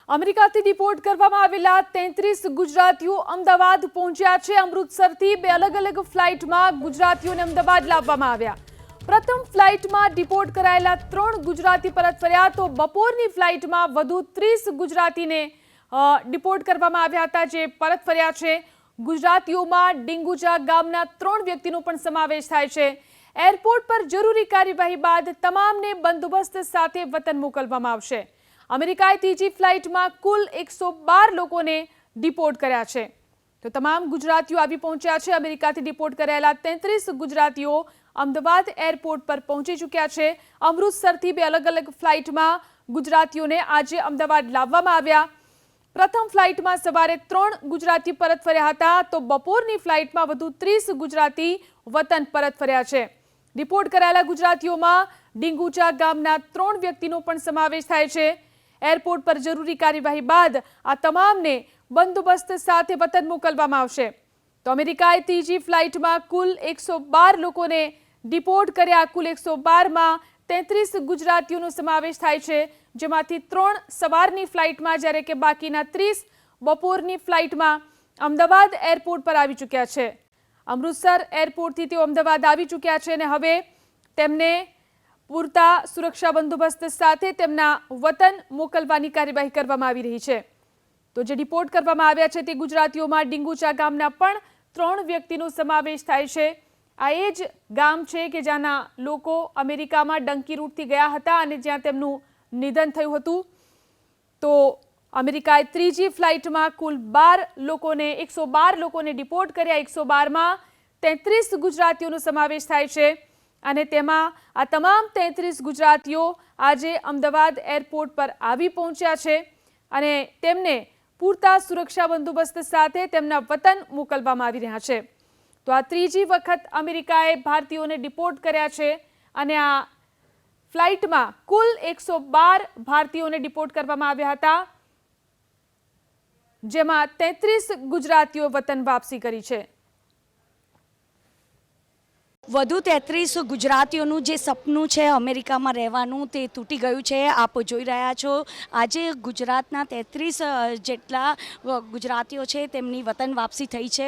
અમેરિકાથી ડિપોર્ટ કરવામાં આવેલા 33 ગુજરાતીઓ અમદાવાદ પહોંચ્યા છે। અમૃતસરથી બે અલગ અલગ ફ્લાઇટમાં ગુજરાતીઓને અમદાવાદ લાવવામાં આવ્યા। પ્રથમ ફ્લાઇટમાં ડિપોર્ટ કરાયેલા 3 ગુજરાતી પરત ફર્યા, તો બપોરની ફ્લાઇટમાં વધુ 30 ગુજરાતીને ડિપોર્ટ કરવામાં આવ્યા હતા, જે પરત ફર્યા છે। ગુજરાતીઓમાં ડીંગુચા ગામના 3 વ્યક્તિનો પણ સમાવેશ થાય છે। એરપોર્ટ પર જરૂરી કાર્યવાહી બાદ તમામને બંદોબસ્ત સાથે વતન મોકલવામાં આવશે। અમેરિકાએ ત્રીજી ફ્લાઇટમાં કુલ 112 લોકોને ડિપોર્ટ કર્યા છે। તો તમામ ગુજરાતીઓ આવી પહોંચ્યા છે। અમેરિકાથી ડિપોર્ટ કરાયેલા 33 ગુજરાતીઓ અમદાવાદ એરપોર્ટ પર પહોંચી ચૂક્યા છે। અમૃતસરથી બે અલગ અલગ ફ્લાઇટમાં ગુજરાતીઓને આજે અમદાવાદ લાવવામાં આવ્યા। પ્રથમ ફ્લાઇટમાં સવારે 3 ગુજરાતી પરત ફર્યા હતા, તો બપોરની ફ્લાઇટમાં વધુ 30 ગુજરાતી વતન પરત ફર્યા છે। ડિપોર્ટ કરાયેલા ગુજરાતીઓમાં ડીંગુચા ગામના 3 વ્યક્તિનો પણ સમાવેશ થાય છે। એરપોર્ટ પર જરૂરી કાર્યવાહી બાદ આ તમામને બંદોબસ્ત સાથે વતન મોકલવામાં આવશે। તો અમેરિકાએ ત્રીજી ફ્લાઇટમાં કુલ 112 લોકોને ડિપોર્ટ કર્યા। કુલ 112માં 33 ગુજરાતીઓનો સમાવેશ થાય છે, જેમાંથી 3 સવારની ફ્લાઇટમાં, જ્યારે કે બાકીના 30 બપોરની ફ્લાઇટમાં અમદાવાદ એરપોર્ટ પર આવી ચૂક્યા છે। અમૃતસર એરપોર્ટથી તેઓ અમદાવાદ આવી ચૂક્યા છે અને હવે તેમને પૂરતા સુરક્ષા બંદોબસ્ત સાથે તેમના વતન મોકલવાની કાર્યવાહી કરવામાં આવી રહી છે। તો જે ડિપોર્ટ કરવામાં આવ્યા છે તે ગુજરાતીઓમાં ડીંગુચા ગામના પણ 3 વ્યક્તિનો સમાવેશ થાય છે। આ એ જ ગામ છે કે જ્યાંના લોકો અમેરિકામાં ડંકી રૂટથી ગયા હતા અને જ્યાં તેમનું નિધન થયું હતું। તો અમેરિકાએ ત્રીજી ફ્લાઇટમાં કુલ 112 લોકોને ડિપોર્ટ કર્યા। 112માં 33 ગુજરાતીઓનો સમાવેશ થાય છે અને તેમાં આ તમામ 33 ગુજરાતીઓ આજે અમદાવાદ એરપોર્ટ પર આવી પહોંચ્યા છે અને તેમને પૂરતા સુરક્ષા બંદોબસ્ત સાથે તેમના વતન મોકલવામાં આવી રહ્યા છે। તો આ ત્રીજી વખત અમેરિકાએ ભારતીયોને ડિપોર્ટ કર્યા છે અને આ ફ્લાઇટમાં કુલ 112 ભારતીયોને ડિપોર્ટ કરવામાં આવ્યા હતા, જેમાં 33 ગુજરાતીઓ વતન વાપસી કરી છે। વધુ 33 ગુજરાતીઓનું જે સપનું છે અમેરિકામાં રહેવાનું, તે તૂટી ગયું છે। આપ જોઈ રહ્યા છો, આજે ગુજરાતના 33 જેટલા ગુજરાતીઓ છે તેમની વતન વાપસી થઈ છે।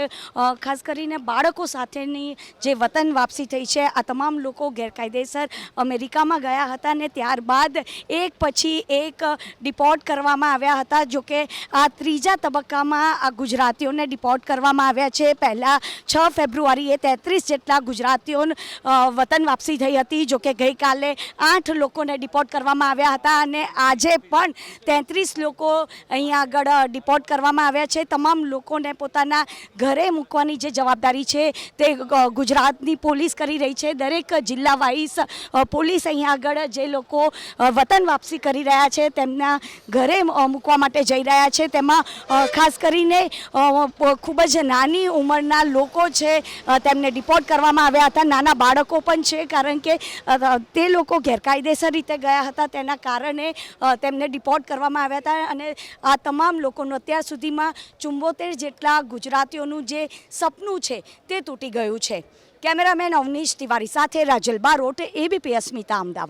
ખાસ કરીને બાળકો સાથેની જે વતન વાપસી થઈ છે, આ તમામ લોકો ગેરકાયદેસર અમેરિકામાં ગયા હતા અને ત્યારબાદ એક પછી એક ડિપોર્ટ કરવામાં આવ્યા હતા। જોકે આ ત્રીજા તબક્કામાં આ ગુજરાતીઓને ડિપોર્ટ કરવામાં આવ્યા છે। પહેલાં 6 ફેબ્રુઆરીએ 33 જેટલા ગુજરાતીઓ વતન વાપસી થઈ હતી। જોકે ગઈકાલે 8 લોકોને ડિપોર્ટ કરવામાં આવ્યા હતા અને આજે પણ 33 લોકો અહીંયા આગળ ડિપોર્ટ કરવામાં આવ્યા છે। તમામ લોકોને પોતાના ઘરે મૂકવાની જે જવાબદારી છે તે ગુજરાતની પોલીસ કરી રહી છે। દરેક જિલ્લા વાઇઝ પોલીસ અહીંયા આગળ જે લોકો વતન વાપસી કરી રહ્યા છે તેમના ઘરે મૂકવા માટે જઈ રહ્યા છે। તેમાં ખાસ કરીને ખૂબ જ નાની ઉંમરના લોકો છે તેમને ડિપોર્ટ કરવામાં આવ્યા હતા। નાના બાળકો પણ છે, કારણ કે તે લોકો ગેરકાયદેસર રીતે ગયા હતા, તેના કારણે તેમને ડિપોર્ટ કરવામાં આવ્યા હતા અને આ તમામ લોકોનું અત્યાર સુધીમાં 74 જેટલા ગુજરાતીઓનું જે સપનું છે તે તૂટી ગયું છે। કેમેરામેન અવનીશ તિવારી સાથે રાજલ બારોટ, ABP અસ્મિતા, અમદાવાદ।